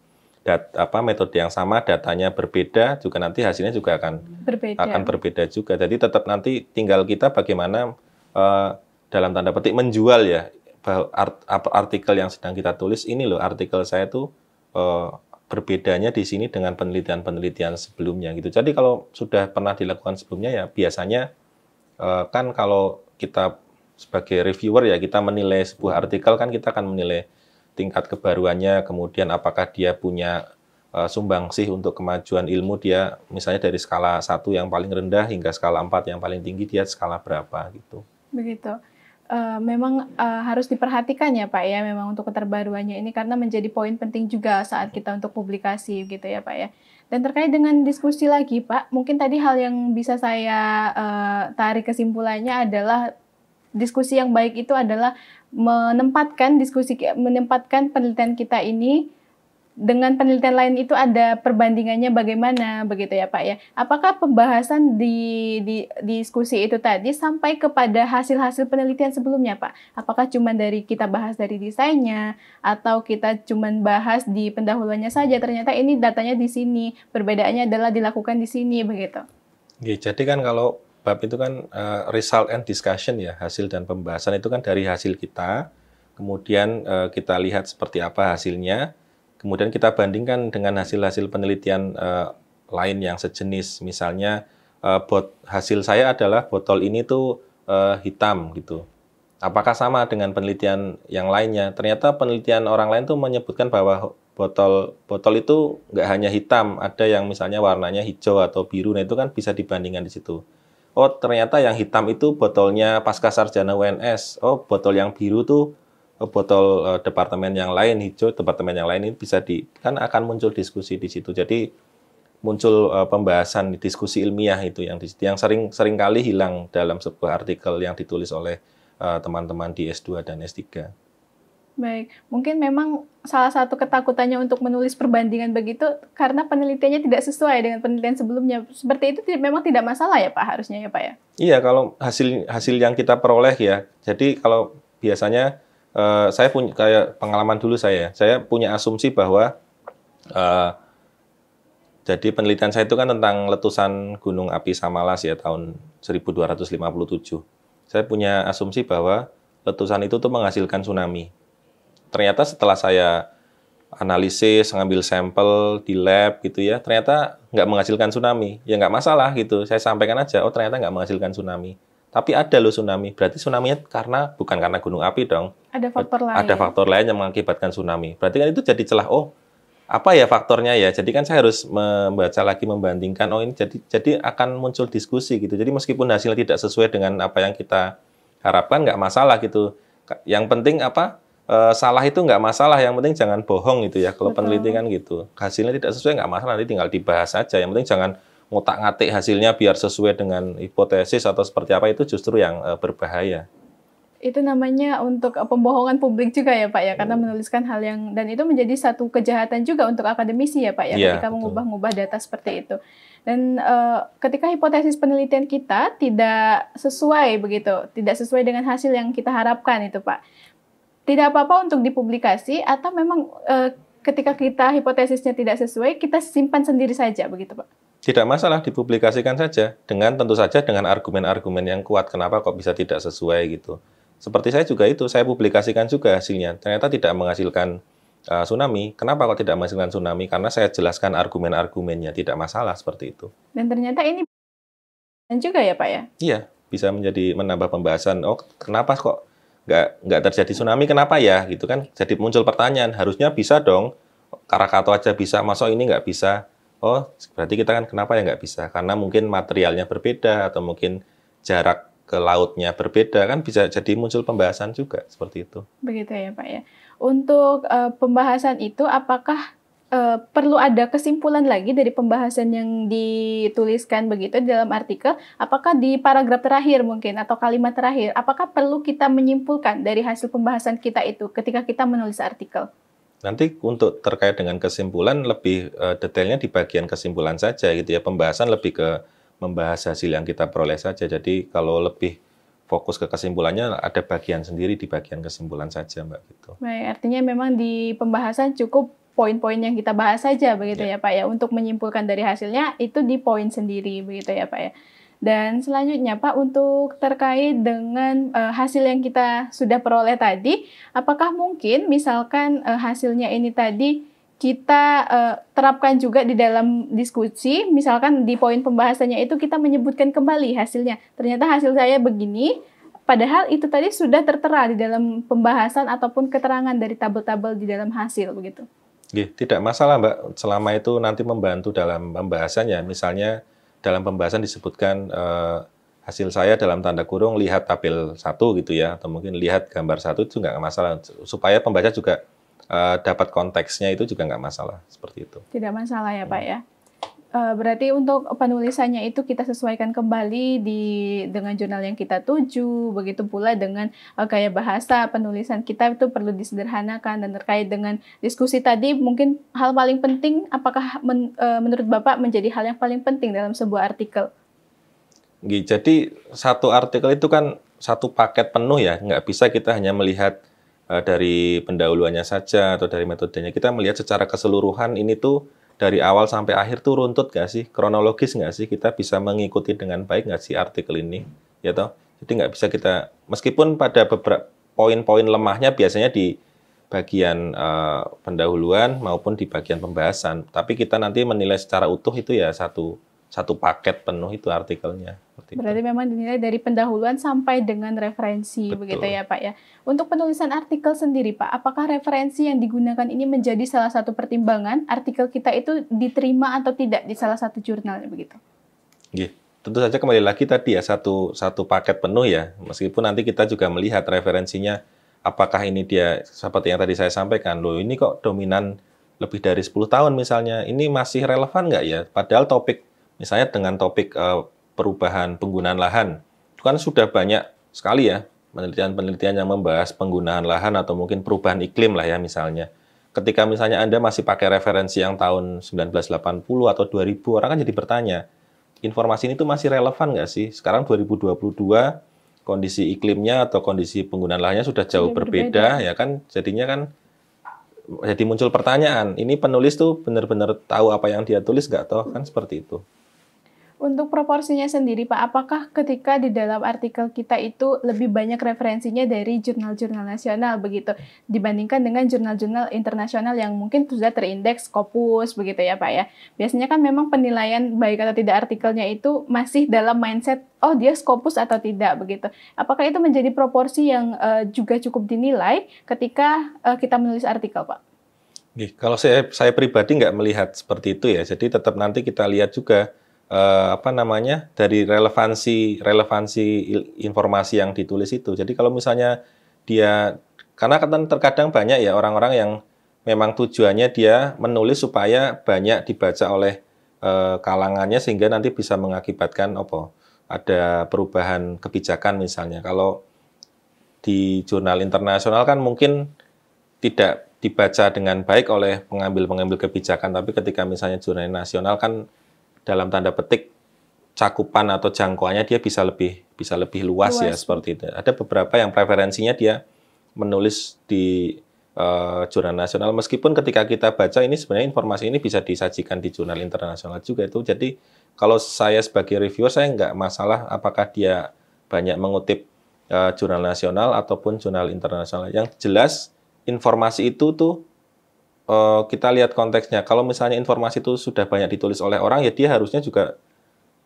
Metode yang sama, datanya berbeda, juga nanti hasilnya juga akan berbeda juga. Jadi tetap nanti tinggal kita bagaimana dalam tanda petik menjual ya, artikel yang sedang kita tulis ini loh, artikel saya tuh berbedanya di sini dengan penelitian-penelitian sebelumnya gitu. Jadi kalau sudah pernah dilakukan sebelumnya ya biasanya kan kalau kita sebagai reviewer ya, kita menilai sebuah artikel kan kita akan menilai tingkat kebaruannya, kemudian apakah dia punya sumbangsih untuk kemajuan ilmu, dia misalnya dari skala 1 yang paling rendah hingga skala 4 yang paling tinggi, dia skala berapa gitu. Begitu. Memang harus diperhatikan ya Pak ya, memang untuk keterbaruannya ini karena menjadi poin penting juga saat kita untuk publikasi gitu ya Pak ya. Dan terkait dengan diskusi lagi Pak, mungkin tadi hal yang bisa saya tarik kesimpulannya adalah diskusi yang baik itu adalah menempatkan penelitian kita ini dengan penelitian lain itu ada perbandingannya bagaimana begitu ya Pak ya. Apakah pembahasan di diskusi itu tadi sampai kepada hasil-hasil penelitian sebelumnya Pak? Apakah cuma kita bahas dari desainnya atau kita cuma bahas di pendahuluannya saja, ternyata ini datanya di sini, perbedaannya adalah dilakukan di sini begitu. Ya, jadi kan kalau bab itu kan result and discussion ya, hasil dan pembahasan itu kan dari hasil kita, kemudian kita lihat seperti apa hasilnya, kemudian kita bandingkan dengan hasil-hasil penelitian lain yang sejenis. Misalnya hasil saya adalah botol ini tuh hitam gitu. Apakah sama dengan penelitian yang lainnya? Ternyata penelitian orang lain tuh menyebutkan bahwa botol itu nggak hanya hitam, ada yang misalnya warnanya hijau atau biru. Nah itu kan bisa dibandingkan di situ. Oh ternyata yang hitam itu botolnya Pascasarjana UNS. Oh botol yang biru tuh botol departemen yang lain, hijau departemen yang lain, ini bisa kan akan muncul diskusi di situ. Jadi muncul pembahasan diskusi ilmiah itu yang sering kali hilang dalam sebuah artikel yang ditulis oleh teman-teman di S2 dan S3. Baik, mungkin memang salah satu ketakutannya untuk menulis perbandingan begitu karena penelitiannya tidak sesuai dengan penelitian sebelumnya. Seperti itu memang tidak masalah ya Pak, harusnya ya Pak ya? Iya, kalau hasil yang kita peroleh ya. Jadi kalau biasanya saya punya kayak pengalaman dulu saya punya asumsi bahwa jadi penelitian saya itu kan tentang letusan Gunung Api Samalas ya tahun 1257. Saya punya asumsi bahwa letusan itu tuh menghasilkan tsunami. Ternyata setelah saya analisis, ngambil sampel di lab gitu ya, ternyata nggak menghasilkan tsunami. Ya nggak masalah gitu, saya sampaikan aja, oh ternyata nggak menghasilkan tsunami. Tapi ada loh tsunami, berarti tsunami-nya bukan karena gunung api dong. Ada faktor lain. Ada faktor lain yang mengakibatkan tsunami. Berarti kan itu jadi celah, oh apa ya faktornya ya. Jadi kan saya harus membaca lagi, membandingkan, oh ini jadi akan muncul diskusi gitu. Jadi meskipun hasilnya tidak sesuai dengan apa yang kita harapkan, nggak masalah gitu. Yang penting salah itu nggak masalah, yang penting jangan bohong gitu ya. Kalau peneliti kan gitu, hasilnya tidak sesuai nggak masalah, nanti tinggal dibahas saja. Yang penting jangan ngotak-ngatik hasilnya biar sesuai dengan hipotesis atau seperti apa, itu justru yang berbahaya. Itu namanya untuk pembohongan publik juga ya Pak ya, karena menuliskan hal yang, dan itu menjadi satu kejahatan juga untuk akademisi ya Pak ya, ketika mengubah-ubah data seperti itu. Dan ketika hipotesis penelitian kita tidak sesuai begitu, tidak sesuai dengan hasil yang kita harapkan itu Pak, tidak apa-apa untuk dipublikasi atau memang ketika hipotesisnya tidak sesuai, kita simpan sendiri saja begitu Pak? Tidak masalah, dipublikasikan saja, tentu saja dengan argumen-argumen yang kuat, kenapa kok bisa tidak sesuai gitu. Seperti saya juga saya publikasikan juga hasilnya, ternyata tidak menghasilkan tsunami. Kenapa kok tidak menghasilkan tsunami? Karena saya jelaskan argumen-argumennya, tidak masalah seperti itu. Dan ternyata ini juga ya Pak ya? Iya, bisa menambah pembahasan, oh kenapa kok nggak terjadi tsunami, kenapa ya? Gitu kan, jadi muncul pertanyaan, harusnya bisa dong, Krakatau aja bisa, masa ini nggak bisa? Oh, berarti kita kan kenapa ya nggak bisa? Karena mungkin materialnya berbeda, atau mungkin jarak ke lautnya berbeda, kan bisa jadi muncul pembahasan juga, seperti itu. Begitu ya Pak ya. Untuk pembahasan itu, apakah perlu ada kesimpulan lagi dari pembahasan yang dituliskan begitu di dalam artikel? Apakah di paragraf terakhir mungkin, atau kalimat terakhir, apakah perlu kita menyimpulkan dari hasil pembahasan kita itu ketika kita menulis artikel? Nanti untuk terkait dengan kesimpulan lebih detailnya di bagian kesimpulan saja gitu ya. Pembahasan lebih ke membahas hasil yang kita peroleh saja. Jadi kalau lebih fokus ke kesimpulannya, ada bagian sendiri di bagian kesimpulan saja, Mbak, gitu. Baik, artinya memang di pembahasan cukup poin-poin yang kita bahas saja begitu ya Pak ya. Untuk menyimpulkan dari hasilnya itu di poin sendiri begitu ya Pak ya. Dan selanjutnya Pak, untuk terkait dengan hasil yang kita sudah peroleh tadi, apakah mungkin misalkan hasilnya ini tadi kita terapkan juga di dalam diskusi, misalkan di poin pembahasannya itu kita menyebutkan kembali hasilnya. Ternyata hasil saya begini, padahal itu tadi sudah tertera di dalam pembahasan ataupun keterangan dari tabel-tabel di dalam hasil begitu. Tidak masalah, Mbak, selama itu nanti membantu dalam pembahasannya. Misalnya dalam pembahasan disebutkan hasil saya dalam tanda kurung lihat tabel 1 gitu ya, atau mungkin lihat gambar 1 itu nggak masalah. Supaya pembaca juga dapat konteksnya itu juga nggak masalah, seperti itu. Tidak masalah ya Pak ya. Berarti untuk penulisannya itu kita sesuaikan kembali dengan jurnal yang kita tuju, begitu pula dengan gaya bahasa penulisan kita itu perlu disederhanakan. Dan terkait dengan diskusi tadi, mungkin hal paling penting, apakah menurut Bapak menjadi hal yang paling penting dalam sebuah artikel? Jadi satu artikel itu kan satu paket penuh ya, nggak bisa kita hanya melihat dari pendahuluannya saja atau dari metodenya. Kita melihat secara keseluruhan ini tuh dari awal sampai akhir tuh runtut nggak sih? Kronologis nggak sih? Kita bisa mengikuti dengan baik nggak sih artikel ini? Ya toh? Jadi nggak bisa kita, meskipun pada beberapa poin-poin lemahnya biasanya di bagian pendahuluan maupun di bagian pembahasan. Tapi kita nanti menilai secara utuh itu ya satu paket penuh itu artikelnya. Berarti memang dinilai dari pendahuluan sampai dengan referensi. Betul. Begitu ya Pak ya. Untuk penulisan artikel sendiri Pak, apakah referensi yang digunakan ini menjadi salah satu pertimbangan artikel kita itu diterima atau tidak di salah satu jurnal begitu? Tentu saja kembali lagi tadi ya satu paket penuh ya. Meskipun nanti kita juga melihat referensinya apakah ini dia seperti yang tadi saya sampaikan, loh ini kok dominan lebih dari 10 tahun misalnya, ini masih relevan nggak ya? Padahal topik misalnya dengan topik perubahan penggunaan lahan, itu kan sudah banyak sekali ya penelitian-penelitian yang membahas penggunaan lahan atau mungkin perubahan iklim lah ya misalnya. Ketika misalnya Anda masih pakai referensi yang tahun 1980 atau 2000, orang kan jadi bertanya, informasi ini tuh masih relevan nggak sih? Sekarang 2022, kondisi iklimnya atau kondisi penggunaan lahannya sudah jauh berbeda, ya kan? Jadinya kan jadi muncul pertanyaan, ini penulis tuh benar-benar tahu apa yang dia tulis nggak toh? Kan seperti itu. Untuk proporsinya sendiri Pak, apakah ketika di dalam artikel kita itu lebih banyak referensinya dari jurnal-jurnal nasional begitu dibandingkan dengan jurnal-jurnal internasional yang mungkin sudah terindeks Scopus begitu ya Pak ya. Biasanya kan memang penilaian baik atau tidak artikelnya itu masih dalam mindset oh dia Scopus atau tidak begitu. Apakah itu menjadi proporsi yang juga cukup dinilai ketika kita menulis artikel Pak? Kalau saya pribadi nggak melihat seperti itu ya. Jadi tetap nanti kita lihat juga dari relevansi informasi yang ditulis itu. Jadi kalau misalnya karena terkadang banyak ya orang-orang yang memang tujuannya dia menulis supaya banyak dibaca oleh kalangannya sehingga nanti bisa mengakibatkan ada perubahan kebijakan misalnya. Kalau di jurnal internasional kan mungkin tidak dibaca dengan baik oleh pengambil-pengambil kebijakan, tapi ketika misalnya jurnal nasional kan dalam tanda petik cakupan atau jangkauannya dia bisa lebih luas ya seperti itu. Ada beberapa yang preferensinya dia menulis di jurnal nasional, meskipun ketika kita baca ini sebenarnya informasi ini bisa disajikan di jurnal internasional juga itu. Jadi kalau saya sebagai reviewer saya nggak masalah apakah dia banyak mengutip jurnal nasional ataupun jurnal internasional. Yang jelas informasi itu tuh kita lihat konteksnya. Kalau misalnya informasi itu sudah banyak ditulis oleh orang, ya dia harusnya juga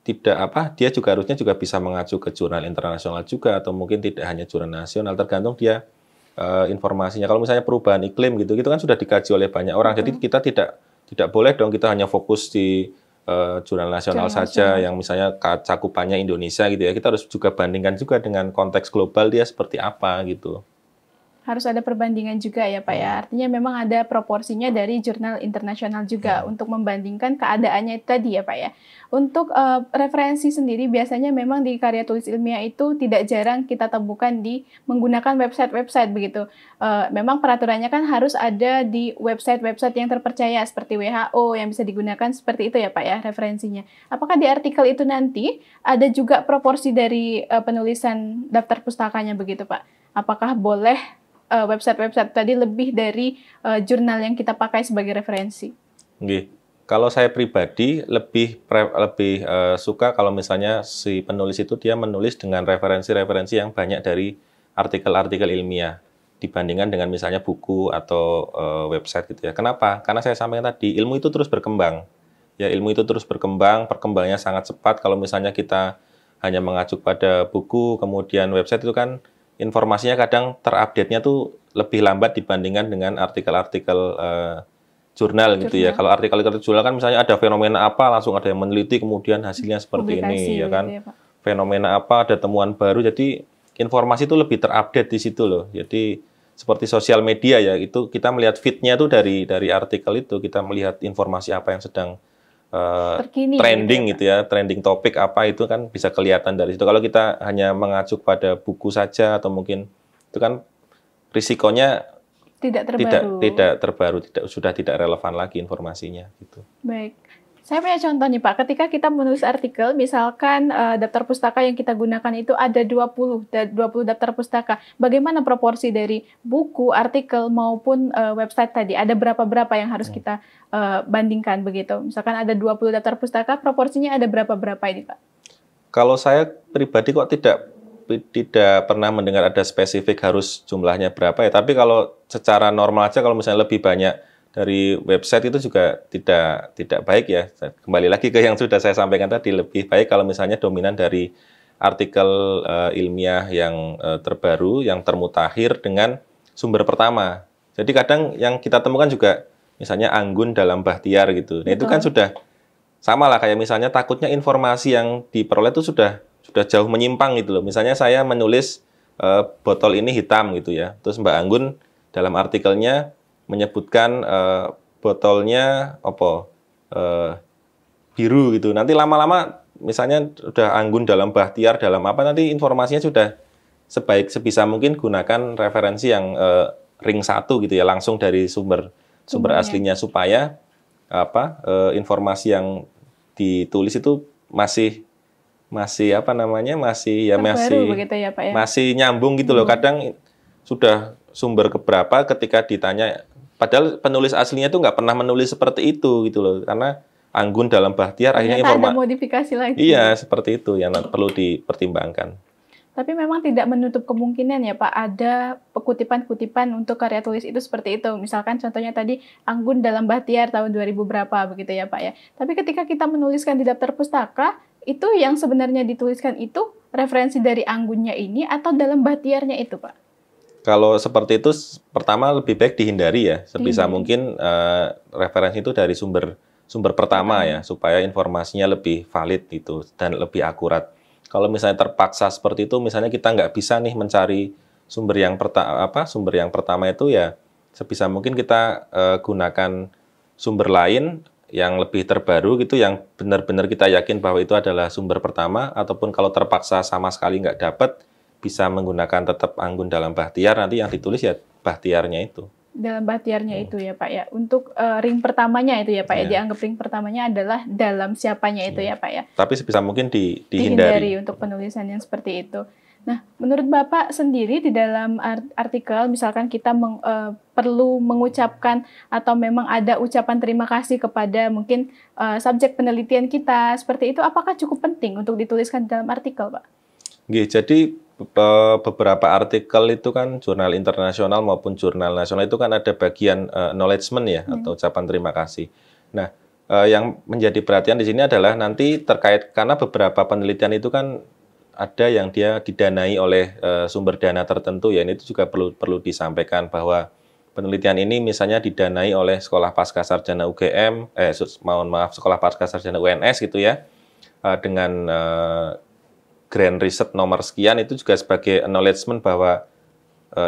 harusnya juga bisa mengacu ke jurnal internasional juga, atau mungkin tidak hanya jurnal nasional, tergantung dia informasinya. Kalau misalnya perubahan iklim gitu kan sudah dikaji oleh banyak orang. Jadi kita tidak boleh dong kita hanya fokus di jurnal nasional saja yang misalnya cakupannya Indonesia gitu ya. Kita harus juga bandingkan juga dengan konteks global dia seperti apa gitu. Harus ada perbandingan juga ya Pak ya. Artinya memang ada proporsinya dari jurnal internasional juga untuk membandingkan keadaannya itu tadi ya Pak ya. Untuk referensi sendiri biasanya memang di karya tulis ilmiah itu tidak jarang kita temukan di menggunakan website-website begitu. Memang peraturannya kan harus ada di website-website yang terpercaya seperti WHO yang bisa digunakan seperti itu ya Pak ya referensinya. Apakah di artikel itu nanti ada juga proporsi dari penulisan daftar pustakanya begitu Pak? Apakah boleh website-website tadi lebih dari jurnal yang kita pakai sebagai referensi? Nggih. Kalau saya pribadi lebih suka kalau misalnya si penulis itu dia menulis dengan referensi-referensi yang banyak dari artikel-artikel ilmiah dibandingkan dengan misalnya buku atau website gitu ya. Kenapa? Karena saya sampaikan tadi, ilmu itu terus berkembang. Ya, ilmu itu terus berkembang, perkembangannya sangat cepat. Kalau misalnya kita hanya mengacu pada buku, kemudian website itu kan informasinya kadang terupdate-nya tuh lebih lambat dibandingkan dengan artikel-artikel jurnal gitu ya. Kalau artikel-artikel jurnal kan misalnya ada fenomena apa, langsung ada yang meneliti, kemudian hasilnya seperti ini, ya kan. Gitu ya, Pak. Fenomena apa, ada temuan baru, jadi informasi itu lebih terupdate di situ loh. Jadi seperti sosial media ya, itu kita melihat feed-nya tuh dari artikel itu, kita melihat informasi apa yang sedang terkini, trending gitu ya, trending topik apa itu kan bisa kelihatan dari situ. Kalau kita hanya mengacu pada buku saja atau mungkin itu kan risikonya tidak terbaru, sudah tidak relevan lagi informasinya gitu. Baik. Saya punya contoh nih Pak, ketika kita menulis artikel, misalkan daftar pustaka yang kita gunakan itu ada 20 daftar pustaka. Bagaimana proporsi dari buku, artikel, maupun website tadi? Ada berapa-berapa yang harus kita bandingkan begitu? Misalkan ada 20 daftar pustaka, proporsinya ada berapa-berapa ini Pak? Kalau saya pribadi kok tidak pernah mendengar ada spesifik harus jumlahnya berapa ya. Tapi kalau secara normal aja, kalau misalnya lebih banyak dari website itu juga tidak baik ya. Kembali lagi ke yang sudah saya sampaikan tadi, lebih baik kalau misalnya dominan dari artikel ilmiah yang terbaru, yang termutakhir dengan sumber pertama. Jadi kadang yang kita temukan juga misalnya Anggun dalam Bahtiar gitu. Nah, itu kan sudah sama lah kayak misalnya takutnya informasi yang diperoleh itu sudah jauh menyimpang gitu loh. Misalnya saya menulis botol ini hitam gitu ya. Terus Mbak Anggun dalam artikelnya menyebutkan botolnya biru gitu. Nanti lama-lama misalnya udah Anggun dalam Bahtiar dalam apa, nanti informasinya sudah sebisa mungkin gunakan referensi yang ring 1 gitu ya, langsung dari sumber aslinya supaya informasi yang ditulis itu masih begitu ya, Pak, ya? Masih nyambung gitu loh. Kadang sudah sumber keberapa ketika ditanya, padahal penulis aslinya itu nggak pernah menulis seperti itu gitu loh, karena Anggun dalam Bahtiar akhirnya ada modifikasi lagi. Iya, seperti itu yang perlu dipertimbangkan. Tapi memang tidak menutup kemungkinan ya Pak, ada kutipan-kutipan untuk karya tulis itu seperti itu. Misalkan contohnya tadi Anggun dalam Bahtiar tahun 2000 berapa begitu ya Pak ya. Tapi ketika kita menuliskan di daftar pustaka, itu yang sebenarnya dituliskan itu referensi dari Anggunnya ini atau dalam Bahtiarnya itu Pak? Kalau seperti itu, pertama lebih baik dihindari ya, sebisa mungkin referensi itu dari sumber pertama ya, supaya informasinya lebih valid gitu dan lebih akurat. Kalau misalnya terpaksa seperti itu, misalnya kita nggak bisa nih mencari sumber yang pertama itu ya, sebisa mungkin kita gunakan sumber lain yang lebih terbaru gitu, yang benar-benar kita yakin bahwa itu adalah sumber pertama, ataupun kalau terpaksa sama sekali nggak dapat, bisa menggunakan tetap Anggun dalam Bahtiar, nanti yang ditulis ya Bahtiarnya itu. Dalam Bahtiarnya itu ya Pak ya. Untuk ring pertamanya itu ya Pak ya, dianggap ring pertamanya adalah dalam siapanya itu ya Pak ya. Tapi sebisa mungkin dihindari untuk penulisan yang seperti itu. Nah, menurut Bapak sendiri di dalam artikel, misalkan kita perlu mengucapkan atau memang ada ucapan terima kasih kepada mungkin subjek penelitian kita, seperti itu, apakah cukup penting untuk dituliskan dalam artikel, Pak? Jadi beberapa artikel itu kan jurnal internasional maupun jurnal nasional itu kan ada bagian acknowledgement ya, atau ucapan terima kasih. Nah, yang menjadi perhatian di sini adalah nanti terkait, karena beberapa penelitian itu kan ada yang dia didanai oleh sumber dana tertentu ya, ini itu juga perlu disampaikan bahwa penelitian ini misalnya didanai oleh Sekolah Pascasarjana UGM, Sekolah Pascasarjana UNS gitu ya, dengan Grand Riset nomor sekian, itu juga sebagai acknowledgement bahwa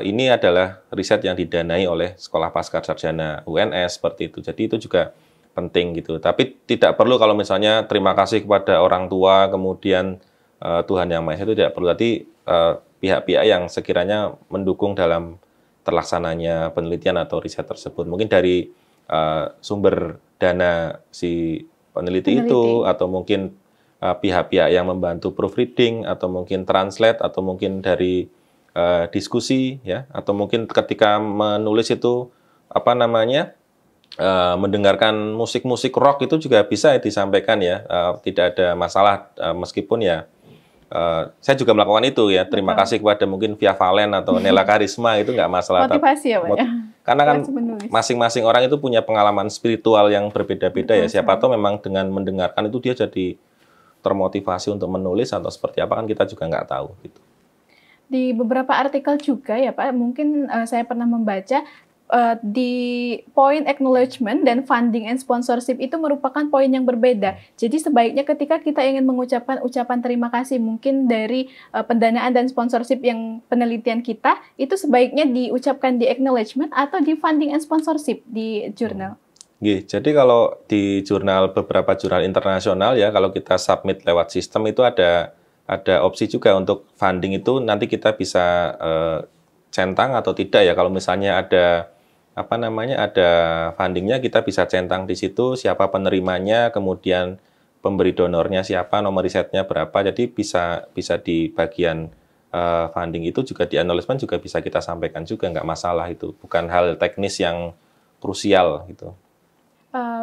ini adalah riset yang didanai oleh Sekolah Pascasarjana UNS seperti itu. Jadi itu juga penting gitu. Tapi tidak perlu kalau misalnya terima kasih kepada orang tua, kemudian Tuhan Yang Maha Esa, itu tidak perlu. Tadi pihak-pihak yang sekiranya mendukung dalam terlaksananya penelitian atau riset tersebut. Mungkin dari sumber dana si peneliti itu, atau mungkin pihak-pihak yang membantu proofreading, atau mungkin translate, atau mungkin dari diskusi, ya, atau mungkin ketika menulis itu mendengarkan musik-musik rock itu juga bisa disampaikan ya, tidak ada masalah, meskipun ya saya juga melakukan itu ya. Terima kasih kepada mungkin Via Valen atau Nela Karisma, itu nggak masalah. Motivasi ya Pak ya. Karena kan masing-masing orang itu punya pengalaman spiritual yang berbeda-beda ya. Siapa tahu memang dengan mendengarkan itu dia jadi termotivasi untuk menulis atau seperti apa, kan kita juga nggak tahu gitu. Di beberapa artikel juga ya Pak, mungkin saya pernah membaca di poin acknowledgement dan funding and sponsorship itu merupakan poin yang berbeda. Jadi sebaiknya ketika kita ingin mengucapkan ucapan terima kasih mungkin dari pendanaan dan sponsorship yang penelitian kita, itu sebaiknya diucapkan di acknowledgement atau di funding and sponsorship di jurnal. Jadi kalau di beberapa jurnal internasional ya, kalau kita submit lewat sistem itu ada opsi juga untuk funding, itu nanti kita bisa centang atau tidak ya. Kalau misalnya ada fundingnya, kita bisa centang di situ siapa penerimanya, kemudian pemberi donornya siapa, nomor risetnya berapa. Jadi bisa di bagian funding itu juga di acknowledgement juga bisa kita sampaikan juga, nggak masalah, itu bukan hal teknis yang krusial gitu.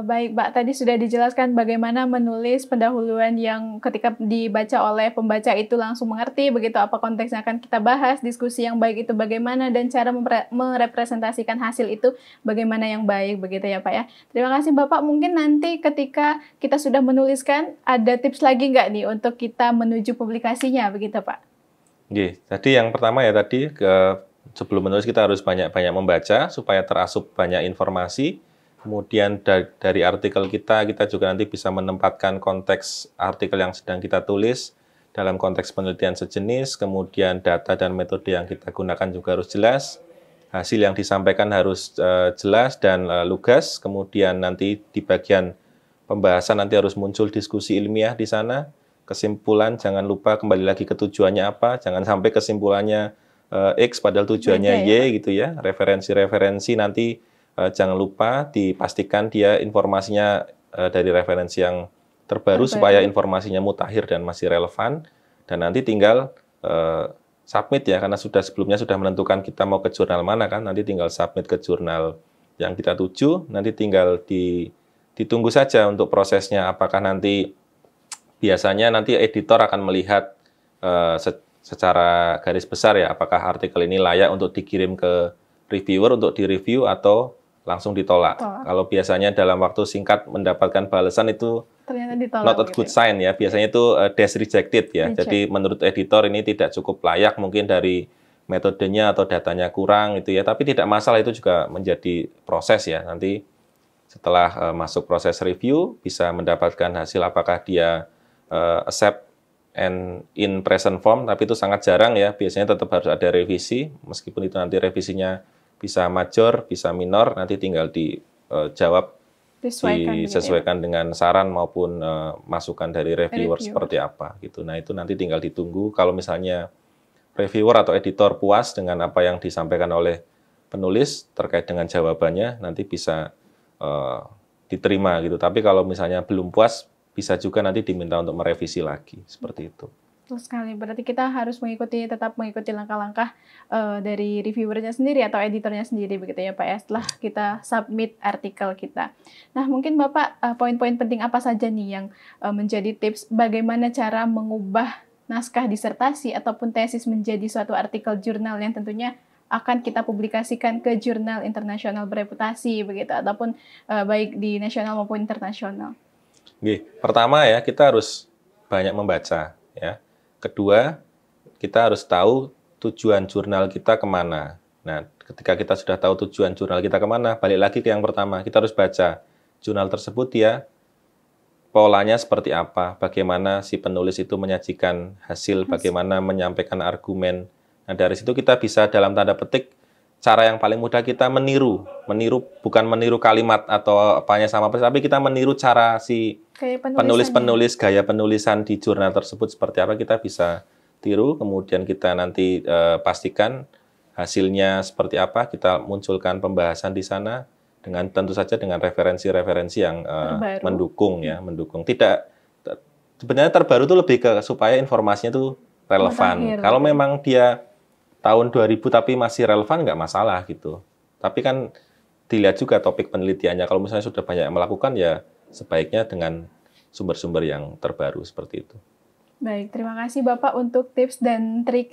Baik, Pak. Tadi sudah dijelaskan bagaimana menulis pendahuluan yang ketika dibaca oleh pembaca itu langsung mengerti begitu apa konteks yang akan kita bahas, diskusi yang baik itu bagaimana, dan cara merepresentasikan hasil itu bagaimana yang baik begitu ya Pak ya. Terima kasih Bapak. Mungkin nanti ketika kita sudah menuliskan ada tips lagi nggak nih untuk kita menuju publikasinya begitu Pak? Jadi yang pertama ya tadi, sebelum menulis kita harus banyak-banyak membaca supaya terasup banyak informasi. Kemudian dari artikel kita juga nanti bisa menempatkan konteks artikel yang sedang kita tulis dalam konteks penelitian sejenis, kemudian data dan metode yang kita gunakan juga harus jelas, hasil yang disampaikan harus jelas dan lugas, kemudian nanti di bagian pembahasan nanti harus muncul diskusi ilmiah di sana, kesimpulan jangan lupa kembali lagi ke tujuannya apa, jangan sampai kesimpulannya X padahal tujuannya Y gitu ya, referensi-referensi nanti jangan lupa dipastikan dia informasinya dari referensi yang terbaru supaya informasinya mutakhir dan masih relevan, dan nanti tinggal submit ya, karena sebelumnya sudah menentukan kita mau ke jurnal mana kan, nanti tinggal submit ke jurnal yang kita tuju, nanti tinggal ditunggu saja untuk prosesnya, apakah nanti biasanya nanti editor akan melihat secara garis besar ya, apakah artikel ini layak untuk dikirim ke reviewer untuk direview atau langsung ditolak. Kalau biasanya dalam waktu singkat mendapatkan balasan itu ternyata ditolak, not a good sign ya. Biasanya itu dash rejected ya. Jadi menurut editor ini tidak cukup layak, mungkin dari metodenya atau datanya kurang itu ya. Tapi tidak masalah, itu juga menjadi proses ya. Nanti setelah masuk proses review bisa mendapatkan hasil apakah dia accept and in present form, tapi itu sangat jarang ya. Biasanya tetap harus ada revisi, meskipun itu nanti revisinya bisa major, bisa minor, nanti tinggal dijawab, disesuaikan dengan saran maupun masukan dari reviewer seperti apa gitu. Nah itu nanti tinggal ditunggu. Kalau misalnya reviewer atau editor puas dengan apa yang disampaikan oleh penulis terkait dengan jawabannya, nanti bisa diterima gitu. Tapi kalau misalnya belum puas, bisa juga nanti diminta untuk merevisi lagi seperti itu. Betul sekali, berarti kita harus tetap mengikuti langkah-langkah dari reviewernya sendiri atau editornya sendiri begitu ya Pak ya, setelah kita submit artikel kita. Nah mungkin Bapak, poin-poin penting apa saja nih yang menjadi tips bagaimana cara mengubah naskah disertasi ataupun tesis menjadi suatu artikel jurnal yang tentunya akan kita publikasikan ke jurnal internasional bereputasi begitu, ataupun baik di nasional maupun internasional. Pertama ya, kita harus banyak membaca ya. Kedua, kita harus tahu tujuan jurnal kita kemana. Nah, ketika kita sudah tahu tujuan jurnal kita kemana, balik lagi ke yang pertama, kita harus baca jurnal tersebut ya, polanya seperti apa, bagaimana si penulis itu menyajikan hasil, bagaimana menyampaikan argumen Nah, dari situ kita bisa dalam tanda petik, cara yang paling mudah kita meniru bukan meniru kalimat atau apanya sama persis, tapi kita meniru cara si penulis-penulis, gaya penulisan di jurnal tersebut seperti apa, kita bisa tiru, kemudian kita nanti pastikan hasilnya seperti apa, kita munculkan pembahasan di sana dengan tentu saja dengan referensi-referensi yang mendukung. Tidak, sebenarnya terbaru itu lebih ke supaya informasinya itu relevan. Kalau memang dia tahun 2000 tapi masih relevan, nggak masalah gitu. Tapi kan dilihat juga topik penelitiannya. Kalau misalnya sudah banyak yang melakukan, ya sebaiknya dengan sumber-sumber yang terbaru seperti itu. Baik, terima kasih Bapak untuk tips dan trik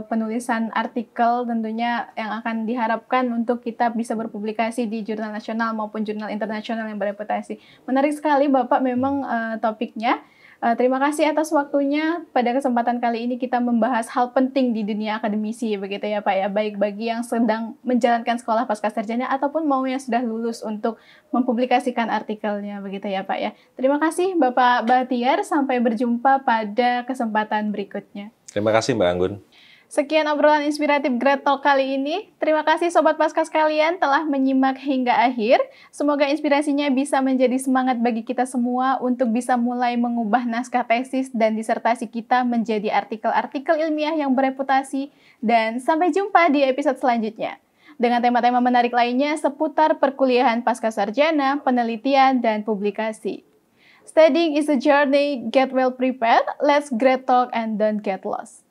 penulisan artikel tentunya yang akan diharapkan untuk kita bisa berpublikasi di jurnal nasional maupun jurnal internasional yang bereputasi. Menarik sekali Bapak memang topiknya. Terima kasih atas waktunya. Pada kesempatan kali ini kita membahas hal penting di dunia akademisi, begitu ya Pak ya, baik bagi yang sedang menjalankan sekolah pascasarjana ataupun mau yang sudah lulus untuk mempublikasikan artikelnya, begitu ya Pak ya. Terima kasih Bapak Bahtiar, sampai berjumpa pada kesempatan berikutnya. Terima kasih Mbak Anggun. Sekian obrolan inspiratif Grad Talk kali ini. Terima kasih Sobat Paskas kalian telah menyimak hingga akhir. Semoga inspirasinya bisa menjadi semangat bagi kita semua untuk bisa mulai mengubah naskah tesis dan disertasi kita menjadi artikel-artikel ilmiah yang bereputasi. Dan sampai jumpa di episode selanjutnya dengan tema-tema menarik lainnya seputar perkuliahan pascasarjana, penelitian, dan publikasi. Studying is a journey, get well prepared, let's Grad Talk and don't get lost.